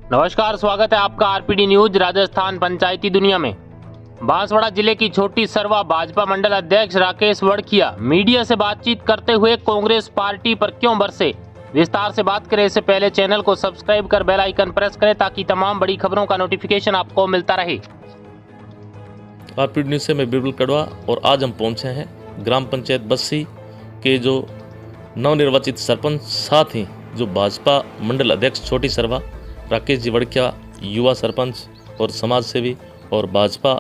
नमस्कार, स्वागत है आपका आरपीडी न्यूज राजस्थान पंचायती दुनिया में। बांसवाड़ा जिले की छोटी सरवा भाजपा मंडल अध्यक्ष राकेश वड़खिया मीडिया से बातचीत करते हुए कांग्रेस पार्टी पर क्यों बरसे, विस्तार से बात करें। इससे पहले चैनल को सब्सक्राइब कर बेल आइकन प्रेस करें ताकि तमाम बड़ी खबरों का नोटिफिकेशन आपको मिलता रहे। आरपीडी न्यूज से मैं बिरबल कड़वा और आज हम पहुंचे हैं ग्राम पंचायत बस्सी के जो नवनिर्वाचित सरपंच, साथ ही जो भाजपा मंडल अध्यक्ष छोटी सरवा राकेश जी वड़खिया, युवा सरपंच और समाज सेवी और भाजपा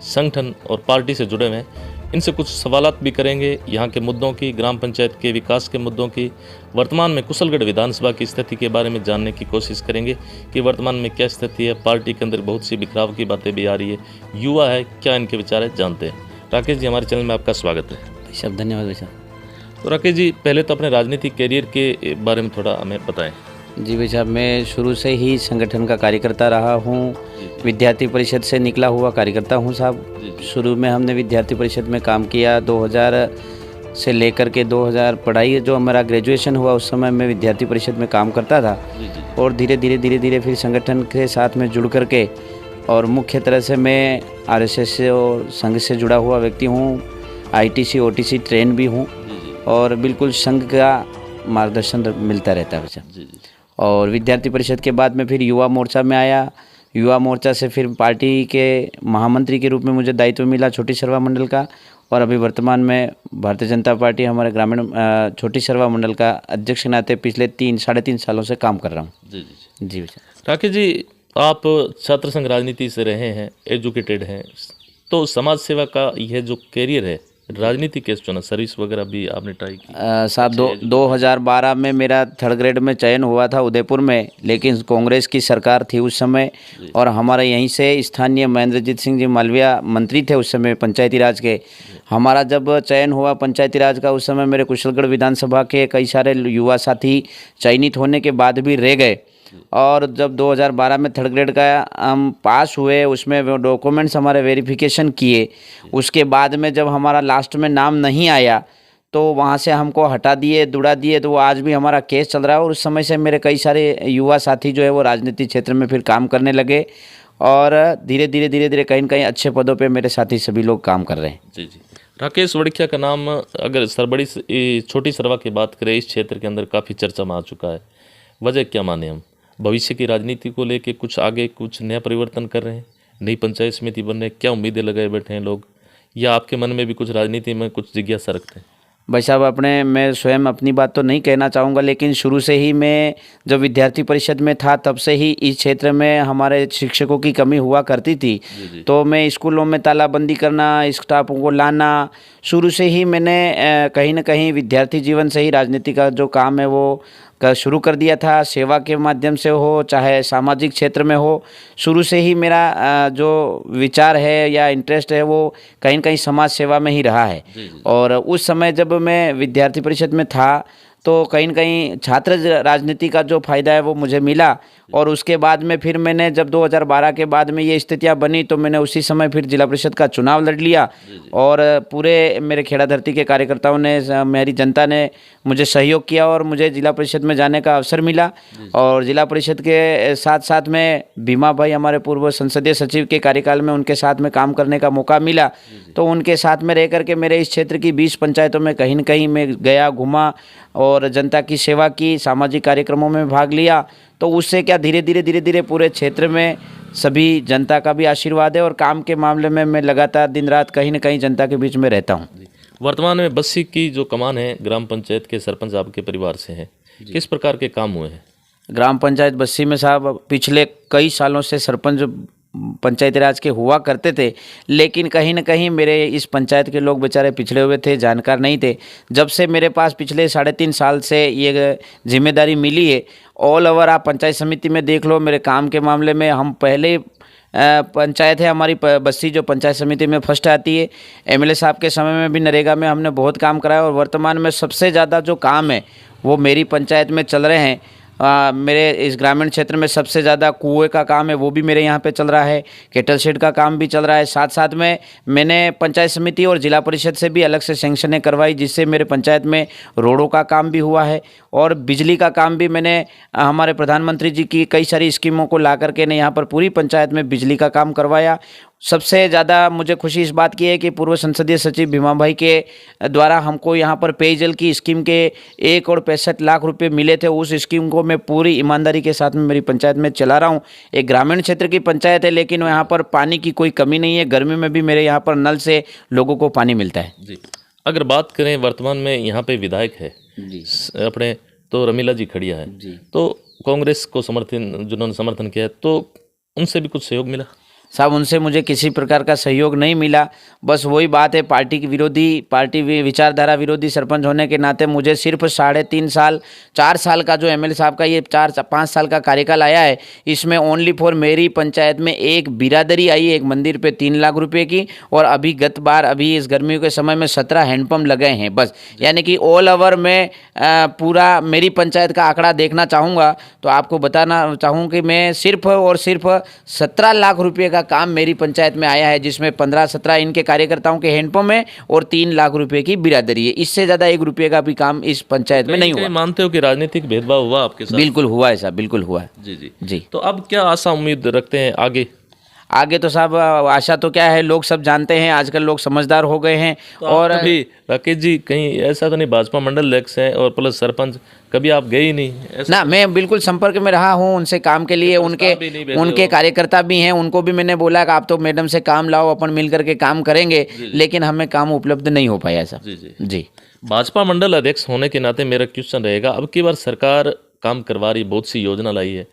संगठन और पार्टी से जुड़े हुए हैं। इनसे कुछ सवालात भी करेंगे, यहाँ के मुद्दों की, ग्राम पंचायत के विकास के मुद्दों की, वर्तमान में कुशलगढ़ विधानसभा की स्थिति के बारे में जानने की कोशिश करेंगे कि वर्तमान में क्या स्थिति है। पार्टी के अंदर बहुत सी बिखराव की बातें भी आ रही है, युवा है, क्या इनके विचार है, जानते हैं। राकेश जी, हमारे चैनल में आपका स्वागत है। सब धन्यवाद भैया। तो राकेश जी, पहले तो अपने राजनीतिक कैरियर के बारे में थोड़ा हमें बताएं। जी भाई साहब, मैं शुरू से ही संगठन का कार्यकर्ता रहा हूँ। विद्यार्थी परिषद से निकला हुआ कार्यकर्ता हूँ साहब। शुरू में हमने विद्यार्थी परिषद में काम किया। 2000 से लेकर के 2000 पढ़ाई जो हमारा ग्रेजुएशन हुआ उस समय मैं विद्यार्थी परिषद में काम करता था। और धीरे धीरे फिर संगठन के साथ में जुड़ करके और मुख्य तरह से मैं आरएसएस से और संघ से जुड़ा हुआ व्यक्ति हूँ। आईटीसी ओटीसी ट्रेन भी हूँ और बिल्कुल संघ का मार्गदर्शन मिलता रहता है भैया। और विद्यार्थी परिषद के बाद में फिर युवा मोर्चा में आया। युवा मोर्चा से फिर पार्टी के महामंत्री के रूप में मुझे दायित्व मिला छोटी सरवा मंडल का। और अभी वर्तमान में भारतीय जनता पार्टी हमारे ग्रामीण छोटी सरवा मंडल का अध्यक्ष के नाते पिछले 3-3.5 सालों से काम कर रहा हूँ। जी भैया। राकेश जी, आप छात्र संघ राजनीति से रहे हैं, एजुकेटेड हैं, तो समाज सेवा का यह जो कैरियर है, राजनीति कैसे चुना? सर्विस वगैरह भी आपने ट्राई की? साहब 2012 में मेरा 3rd ग्रेड में चयन हुआ था उदयपुर में, लेकिन कांग्रेस की सरकार थी उस समय। और हमारे यहीं से स्थानीय महेंद्रजीत सिंह जी मालविया मंत्री थे उस समय पंचायती राज के। हमारा जब चयन हुआ पंचायती राज का, उस समय मेरे कुशलगढ़ विधानसभा के कई सारे युवा साथी चयनित होने के बाद भी रह गए। और जब 2012 में 3rd ग्रेड का हम पास हुए, उसमें वो डॉक्यूमेंट्स हमारे वेरिफिकेशन किए। उसके बाद में जब हमारा लास्ट में नाम नहीं आया तो वहाँ से हमको हटा दिए, दुड़ा दिए। तो वो आज भी हमारा केस चल रहा है। और उस समय से मेरे कई सारे युवा साथी जो है वो राजनीतिक क्षेत्र में फिर काम करने लगे। और धीरे धीरे कहीं न कहीं अच्छे पदों पर मेरे साथी सभी लोग काम कर रहे हैं। जी। राकेश वड़खिया का नाम अगर छोटी सरवा की बात करें, इस क्षेत्र के अंदर काफ़ी चर्चा में आ चुका है। वजह क्या माने हम? भविष्य की राजनीति को लेके कुछ आगे कुछ नया परिवर्तन कर रहे हैं, नई पंचायत समिति बन रहे हैं, क्या उम्मीदें लगाए बैठे हैं लोग, या आपके मन में भी कुछ राजनीति में कुछ जिज्ञासा रखते हैं? भाई साहब, मैं स्वयं अपनी बात तो नहीं कहना चाहूँगा, लेकिन शुरू से ही मैं जब विद्यार्थी परिषद में था तब से ही इस क्षेत्र में हमारे शिक्षकों की कमी हुआ करती थी। तो मैं स्कूलों में तालाबंदी करना, स्टाफों को लाना, शुरू से ही मैंने कहीं ना कहीं विद्यार्थी जीवन से ही राजनीति का जो काम है वो शुरू कर दिया था। सेवा के माध्यम से हो चाहे सामाजिक क्षेत्र में हो, शुरू से ही मेरा जो विचार है या इंटरेस्ट है वो कहीं न कहीं समाज सेवा में ही रहा है। और उस समय जब मैं विद्यार्थी परिषद में था तो कहीं न कहीं छात्र राजनीति का जो फ़ायदा है वो मुझे मिला। और उसके बाद में फिर मैंने जब 2012 के बाद में ये स्थितियाँ बनी तो मैंने उसी समय फिर जिला परिषद का चुनाव लड़ लिया। और पूरे मेरे खेड़ा धरती के कार्यकर्ताओं ने, मेरी जनता ने मुझे सहयोग किया और मुझे जिला परिषद में जाने का अवसर मिला। और जिला परिषद के साथ साथ में भीमा भाई, हमारे पूर्व संसदीय सचिव के कार्यकाल में उनके साथ में काम करने का मौका मिला। तो उनके साथ में रह करके मेरे इस क्षेत्र की 20 पंचायतों में कहीं न कहीं मैं गया, घूमा और जनता की सेवा की, सामाजिक कार्यक्रमों में भाग लिया। तो उससे क्या धीरे धीरे पूरे क्षेत्र में सभी जनता का भी आशीर्वाद है। और काम के मामले में मैं लगातार दिन रात कहीं न कहीं जनता के बीच में रहता हूँ। वर्तमान में बस्सी की जो कमान है, ग्राम पंचायत के सरपंच आपके परिवार से हैं, किस प्रकार के काम हुए हैं? ग्राम पंचायत बस्सी में साहब पिछले कई सालों से सरपंच पंचायती राज के हुआ करते थे, लेकिन कहीं न कहीं मेरे इस पंचायत के लोग बेचारे पिछड़े हुए थे, जानकार नहीं थे। जब से मेरे पास पिछले 3.5 साल से ये जिम्मेदारी मिली है, ऑल ओवर आप पंचायत समिति में देख लो, मेरे काम के मामले में हम पहले पंचायत है हमारी बस्सी जो पंचायत समिति में फर्स्ट आती है। एमएलए साहब के समय में भी नरेगा में हमने बहुत काम कराया। और वर्तमान में सबसे ज़्यादा जो काम है वो मेरी पंचायत में चल रहे हैं। मेरे इस ग्रामीण क्षेत्र में सबसे ज़्यादा कुएं का काम है वो भी मेरे यहाँ पे चल रहा है, केटल शेड का काम भी चल रहा है। साथ साथ में मैंने पंचायत समिति और जिला परिषद से भी अलग से सैंक्शनें करवाई, जिससे मेरे पंचायत में रोडों का काम भी हुआ है और बिजली का काम भी मैंने हमारे प्रधानमंत्री जी की कई सारी स्कीमों को ला करके ने यहाँ पर पूरी पंचायत में बिजली का काम करवाया। सबसे ज़्यादा मुझे खुशी इस बात की है कि पूर्व संसदीय सचिव भीमा भाई के द्वारा हमको यहाँ पर पेयजल की स्कीम के 1,65,00,000 रुपए मिले थे। उस स्कीम को मैं पूरी ईमानदारी के साथ में मेरी पंचायत में चला रहा हूँ। एक ग्रामीण क्षेत्र की पंचायत है, लेकिन यहाँ पर पानी की कोई कमी नहीं है। गर्मी में भी मेरे यहाँ पर नल से लोगों को पानी मिलता है। जी, अगर बात करें वर्तमान में यहाँ पे विधायक है जी अपने, तो रमीला जी खड़िया है जी। तो कांग्रेस को जिन्होंने समर्थन किया है, तो उनसे भी कुछ सहयोग मिला? साहब, उनसे मुझे किसी प्रकार का सहयोग नहीं मिला। बस वही बात है, पार्टी की विरोधी, विचारधारा विरोधी सरपंच होने के नाते मुझे सिर्फ 3.5 साल 4 साल का जो एमएलए साहब का ये 4-5 साल का कार्यकाल आया है, इसमें ओनली फॉर मेरी पंचायत में एक बिरादरी आई है, एक मंदिर पे 3 लाख रुपए की, और अभी गत बार अभी इस गर्मियों के समय में 17 हैंडपम्प लगे हैं बस। यानी कि ऑल ओवर में पूरा मेरी पंचायत का आंकड़ा देखना चाहूँगा तो आपको बताना चाहूँ कि मैं सिर्फ और सिर्फ 17 लाख रुपये का काम मेरी पंचायत में आया है, जिसमें 15-17 इनके कार्यकर्ताओं के हैंडपम्प है और 3 लाख रुपए की बिरादरी है। इससे ज़्यादा 1 रुपये का भी काम इस पंचायत में नहीं हुआ। मानते हो कि राजनीतिक भेदभाव हुआ आपके साथ? बिल्कुल हुआ है साहब, बिल्कुल हुआ है। जी जी जी। तो अब क्या आशा उम्मीद रखते हैं आगे? आगे तो साहब आशा तो क्या है, लोग सब जानते हैं, आजकल लोग समझदार हो गए हैं। तो और कभी राकेश जी कहीं ऐसा तो नहीं, भाजपा मंडल अध्यक्ष हैं और प्लस सरपंच, कभी आप गए ही नहीं ऐसा? ना, मैं बिल्कुल संपर्क में रहा हूँ उनसे काम के लिए। उनके कार्यकर्ता भी हैं, उनको भी मैंने बोला कि आप तो मैडम से काम लाओ, अपन मिल करके काम करेंगे, लेकिन हमें काम उपलब्ध नहीं हो पाया ऐसा। जी जी जी। भाजपा मंडल अध्यक्ष होने के नाते मेरा क्वेश्चन रहेगा, अब की बार सरकार काम करवा रही, बहुत सी योजना लाई है,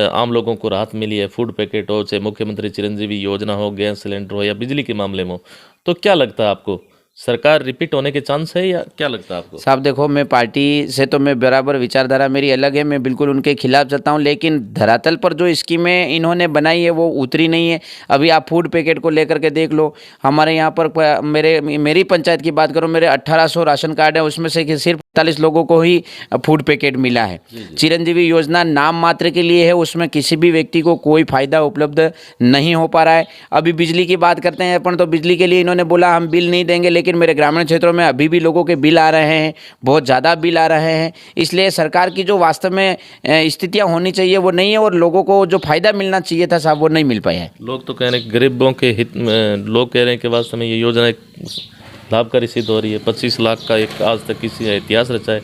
आम लोगों को राहत मिली है, फूड पैकेट हो, चाहे मुख्यमंत्री चिरंजीवी योजना हो, गैस सिलेंडर हो, या बिजली के मामले में हो, तो क्या लगता है आपको, सरकार रिपीट होने के चांस है या क्या लगता है आपको? साहब देखो, मैं पार्टी से तो मैं बराबर, विचारधारा मेरी अलग है, मैं बिल्कुल उनके खिलाफ चलता हूं, लेकिन धरातल पर जो स्कीमें इन्होंने बनाई है वो उतरी नहीं है। अभी आप फूड पैकेट को लेकर के देख लो, हमारे यहाँ पर मेरी पंचायत की बात करो, मेरे 1800 राशन कार्ड है, उसमें से सिर्फ 45 लोगों को ही फूड पैकेट मिला है। चिरंजीवी योजना नाम मात्र के लिए है, उसमें किसी भी व्यक्ति को कोई फायदा उपलब्ध नहीं हो पा रहा है। अभी बिजली की बात करते हैं अपन, तो बिजली के लिए इन्होंने बोला हम बिल नहीं देंगे, लेकिन मेरे ग्रामीण क्षेत्रों में अभी भी लोगों के बिल आ रहे हैं, बहुत ज़्यादा बिल आ रहे हैं। इसलिए सरकार की जो वास्तव में स्थितियाँ होनी चाहिए वो नहीं है, और लोगों को जो फायदा मिलना चाहिए था साहब वो नहीं मिल पाया है। लोग तो कह रहे हैं गरीबों के हित में, लोग कह रहे हैं कि वास्तव में ये योजना लाभकारी सिद्ध हो रही है। 25 लाख का एक आज तक किसी ने इतिहास रचा है,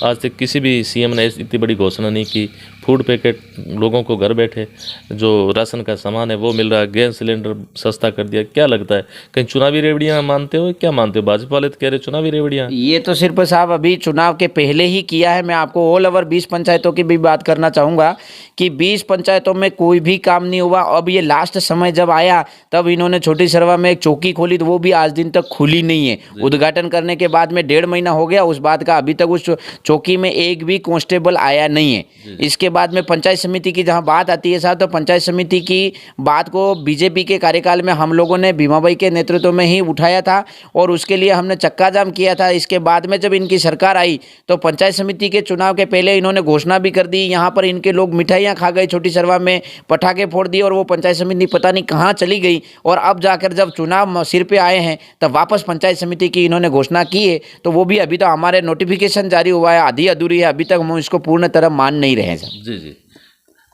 आज तक किसी भी सीएम ने इतनी बड़ी घोषणा नहीं की। फूड पैकेट लोगों को घर बैठे जो राशन का सामान है वो मिल रहा है, गैस सिलेंडर सस्ता कर दिया। क्या लगता है, कहीं चुनावी रेवड़ियां मानते हो, क्या मानते हो? भाजपा वाले तो कह रहे चुनावी रेवड़ियां। ये तो सिर्फ साहब अभी चुनाव के पहले ही किया है। मैं आपको ऑल ओवर 20 पंचायतों की भी बात करना चाहूँगा कि 20 पंचायतों में कोई भी काम नहीं हुआ। अब ये लास्ट समय जब आया तब इन्होंने छोटी सरवा में एक चौकी खोली, तो वो भी आज दिन तक खुली नहीं है। उद्घाटन करने के बाद में 1.5 महीना हो गया उस बात का, अभी तक उस चौकी में एक भी कांस्टेबल आया नहीं है। इसके बाद में पंचायत समिति की जहां बात आती है साहब, तो पंचायत समिति की बात को बीजेपी के कार्यकाल में हम लोगों ने भीमा भाई के नेतृत्व में ही उठाया था और उसके लिए हमने चक्का जाम किया था। इसके बाद में जब इनकी सरकार आई तो पंचायत समिति के चुनाव के पहले इन्होंने घोषणा भी कर दी, यहाँ पर इनके लोग मिठाइयाँ खा गए, छोटी सरवा में पटाखे फोड़ दिए और वो पंचायत समिति पता नहीं कहाँ चली गई। और अब जाकर जब चुनाव सिर पे आए हैं तब वापस पंचायत समिति की इन्होंने घोषणा की है, तो वो भी अभी तो हमारे नोटिफिकेशन जारी हुआ है, आधी अधूरी है, अभी तक हम इसको पूर्ण तरह मान नहीं रहे हैं सर। जी जी,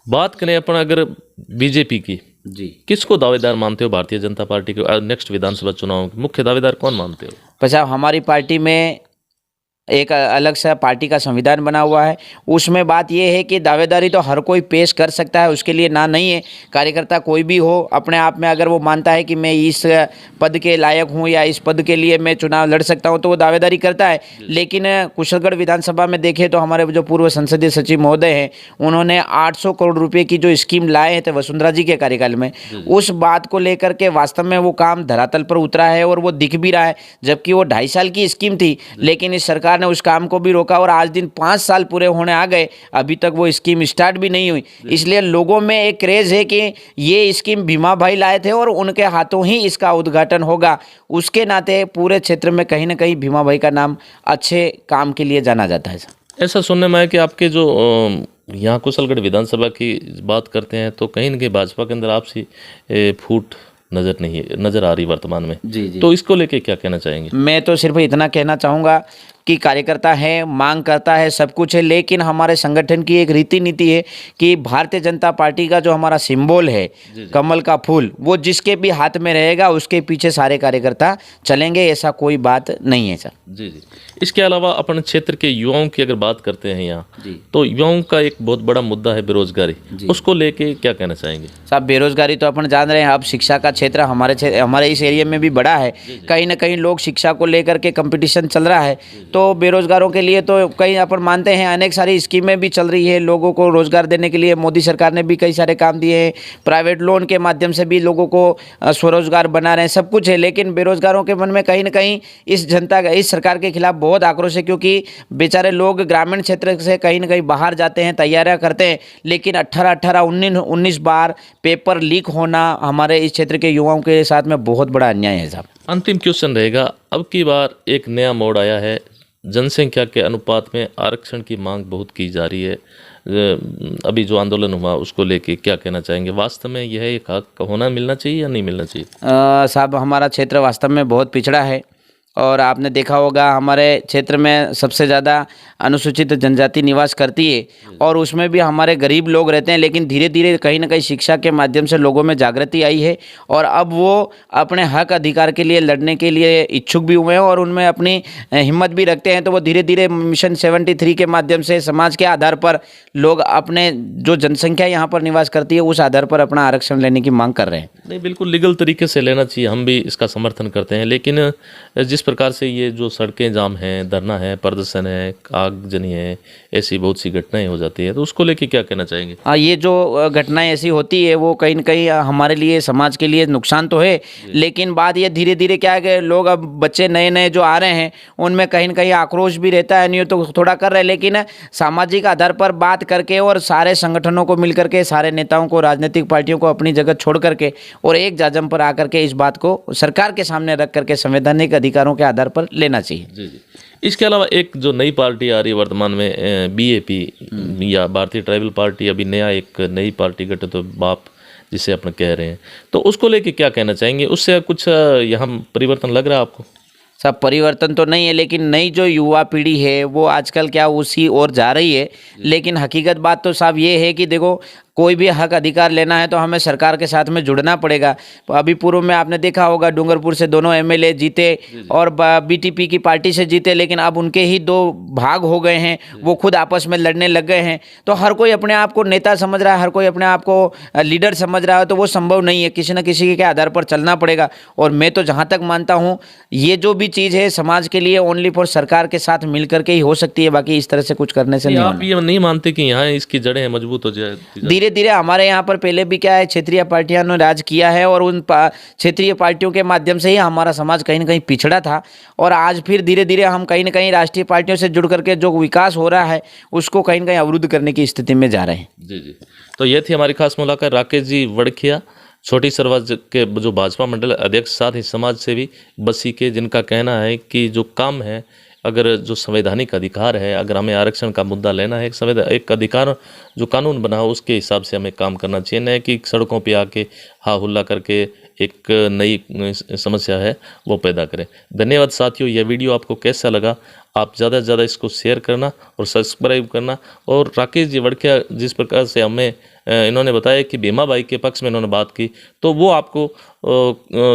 बात करें अपन अगर बीजेपी की, जी, किसको दावेदार मानते हो भारतीय जनता पार्टी के नेक्स्ट विधानसभा चुनाव के मुख्य दावेदार कौन मानते हो? पचा हमारी पार्टी में एक अलग सा पार्टी का संविधान बना हुआ है, उसमें बात यह है कि दावेदारी तो हर कोई पेश कर सकता है, उसके लिए ना नहीं है। कार्यकर्ता कोई भी हो अपने आप में अगर वो मानता है कि मैं इस पद के लायक हूँ या इस पद के लिए मैं चुनाव लड़ सकता हूँ तो वो दावेदारी करता है। लेकिन कुशलगढ़ विधानसभा में देखें तो हमारे जो पूर्व संसदीय सचिव महोदय हैं उन्होंने 800 करोड़ रुपये की जो स्कीम लाए थे वसुंधरा जी के कार्यकाल में, उस बात को लेकर के वास्तव में वो काम धरातल पर उतरा है और वो दिख भी रहा है। जबकि वो 2.5 साल की स्कीम थी, लेकिन इस सरकार ने उस काम को भी रोका और आज दिन 5 साल पूरे होने आ गए, अभी तक वो स्कीम स्टार्ट भी नहीं हुई। इसलिए लोगों में एक क्रेज है कि ये स्कीम भीमा भाई लाए थे और उनके हाथों ही इसका उद्घाटन होगा। उसके नाते पूरे क्षेत्र में कहीं ना कहीं भीमा भाई का नाम अच्छे काम के लिए जाना जाता है। ऐसा सुनने में है कि आपके जो यहाँ कुशलगढ़ विधानसभा की बात करते हैं तो कहीं न कहीं भाजपा के अंदर आपसी फूट नजर आ रही वर्तमान में। जी जी। तो इसको लेके क्या कहना चाहेंगे? मैं तो सिर्फ इतना कहना चाहूँगा कि कार्यकर्ता है, मांग करता है, सब कुछ है, लेकिन हमारे संगठन की एक रीति नीति है कि भारतीय जनता पार्टी का जो हमारा सिंबल है कमल का फूल, वो जिसके भी हाथ में रहेगा उसके पीछे सारे कार्यकर्ता चलेंगे, ऐसा कोई बात नहीं है सर। जी जी। इसके अलावा अपने क्षेत्र के युवाओं की अगर बात करते हैं यहाँ, जी। तो युवाओं का एक बहुत बड़ा मुद्दा है बेरोजगारी, उसको लेके क्या कहना चाहेंगे? साहब बेरोजगारी तो अपन जान रहे हैं, अब शिक्षा का क्षेत्र हमारे इस एरिया में भी बड़ा है, कहीं ना कहीं लोग शिक्षा को लेकर के कंपटीशन चल रहा है, तो बेरोजगारों के लिए तो कहीं अपन मानते हैं अनेक सारी स्कीमें भी चल रही है, लोगों को रोजगार देने के लिए मोदी सरकार ने भी कई सारे काम दिए हैं, प्राइवेट लोन के माध्यम से भी लोगों को स्वरोजगार बना रहे हैं, सब कुछ है, लेकिन बेरोजगारों के मन में कहीं ना कहीं इस सरकार के खिलाफ बहुत आक्रोश है, क्योंकि बेचारे लोग ग्रामीण क्षेत्र से कहीं ना कहीं बाहर जाते हैं, तैयारियां करते हैं, लेकिन 18-19 बार पेपर लीक होना हमारे इस क्षेत्र के युवाओं के साथ में बहुत बड़ा अन्याय है साहब। अंतिम क्वेश्चन रहेगा, अब की बार एक नया मोड़ आया है, जनसंख्या के अनुपात में आरक्षण की मांग बहुत की जा रही है। अभी जो आंदोलन हुआ उसको लेके क्या कहना चाहेंगे? वास्तव में यह एक हक होना मिलना चाहिए या नहीं मिलना चाहिए? साहब हमारा क्षेत्र वास्तव में बहुत पिछड़ा है, और आपने देखा होगा हमारे क्षेत्र में सबसे ज़्यादा अनुसूचित जनजाति निवास करती है, और उसमें भी हमारे गरीब लोग रहते हैं, लेकिन धीरे धीरे कहीं ना कहीं शिक्षा के माध्यम से लोगों में जागृति आई है, और अब वो अपने हक अधिकार के लिए लड़ने के लिए इच्छुक भी हुए हैं, और उनमें अपनी हिम्मत भी रखते हैं। तो वो धीरे धीरे मिशन 73 के माध्यम से समाज के आधार पर लोग अपने जो जनसंख्या यहाँ पर निवास करती है उस आधार पर अपना आरक्षण लेने की मांग कर रहे हैं। नहीं, बिल्कुल लीगल तरीके से लेना चाहिए, हम भी इसका समर्थन करते हैं, लेकिन जिस प्रकार से ये जो सड़कें जाम हैं, धरना है, प्रदर्शन है, आगजनी है, ऐसी बहुत सी घटनाएं हो जाती है, तो उसको लेके क्या कहना चाहेंगे? हाँ, ये जो घटनाएं ऐसी होती है वो कहीं न कहीं हमारे लिए, समाज के लिए नुकसान तो है, लेकिन बात ये धीरे धीरे क्या है कि लोग, अब बच्चे नए नए जो आ रहे हैं उनमें कहीं न कहीं आक्रोश भी रहता है, नहीं तो थोड़ा कर रहे हैं, लेकिन सामाजिक आधार पर बात करके और सारे संगठनों को मिल करके, सारे नेताओं को, राजनीतिक पार्टियों को अपनी जगह छोड़ करके और एक जाजम पर आकर के इस बात को सरकार के सामने रख करके संवैधानिक अधिकारों के आधार पर लेना चाहिए। जी जी। इसके अलावा एक जो नई पार्टी आ रही है वर्तमान में, बीएपी या भारतीय ट्राइबल पार्टी, अभी नया एक नई पार्टी गठित तो बाप जिसे अपने कह रहे हैं, तो उसको लेके क्या कहना चाहेंगे? उससे कुछ यहाँ परिवर्तन लग रहा है आपको? सब परिवर्तन तो नहीं है, लेकिन नई जो युवा पीढ़ी है वो आजकल क्या उसी ओर जा रही है, लेकिन हकीकत बात तो साहब ये है कि देखो, कोई भी हक अधिकार लेना है तो हमें सरकार के साथ में जुड़ना पड़ेगा। अभी पूर्व में आपने देखा होगा डूंगरपुर से दोनों एमएलए जीते और बीटीपी की पार्टी से जीते, लेकिन अब उनके ही दो भाग हो गए हैं, वो खुद आपस में लड़ने लग गए हैं। तो हर कोई अपने आप को नेता समझ रहा है, हर कोई अपने आप को लीडर समझ रहा है, तो वो संभव नहीं है, किसी न किसी के आधार पर चलना पड़ेगा। और मैं तो जहाँ तक मानता हूँ ये जो भी चीज़ है समाज के लिए ओनली फॉर सरकार के साथ मिल करके ही हो सकती है, बाकी इस तरह से कुछ करने से नहीं। आप ये नहीं मानते कि यहाँ इसकी जड़ें मजबूत हो जाए? धीरे धीरे हमारे यहाँ पर पहले भी क्या है, क्षेत्रीय पार्टियों ने राज किया है, और उन क्षेत्रीय पार्टियों के माध्यम से ही हमारा समाज कहीं ना कहीं पिछड़ा था, और आज फिर धीरे धीरे हम कहीं ना कहीं राष्ट्रीय पार्टियों से जुड़ करके जो विकास हो रहा है उसको कहीं ना कहीं अवरुद्ध करने की स्थिति में जा रहे हैं। जी जी। तो ये थी हमारी खास मुलाकात राकेश जी वड़खिया, छोटी सरवा के जो भाजपा मंडल अध्यक्ष, साथ ही समाज सेवी बस्सी के, जिनका कहना है कि जो काम है, अगर जो संवैधानिक अधिकार है, अगर हमें आरक्षण का मुद्दा लेना है, एक अधिकार जो कानून बना हो उसके हिसाब से हमें काम करना चाहिए, न कि सड़कों पे आके हा हुल्ला करके एक नई समस्या है वो पैदा करें। धन्यवाद साथियों, यह वीडियो आपको कैसा लगा? आप ज़्यादा से ज़्यादा इसको शेयर करना और सब्सक्राइब करना। और राकेश जी वड़खिया जिस प्रकार से हमें इन्होंने बताया कि भीमा बाई के पक्ष में इन्होंने बात की, तो वो आपको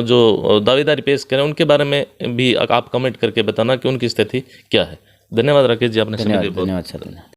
जो दावेदारी पेश करें उनके बारे में भी आप कमेंट करके बताना कि उनकी स्थिति क्या है। धन्यवाद राकेश जी, आपने समय दिया। धन्यवाद सर।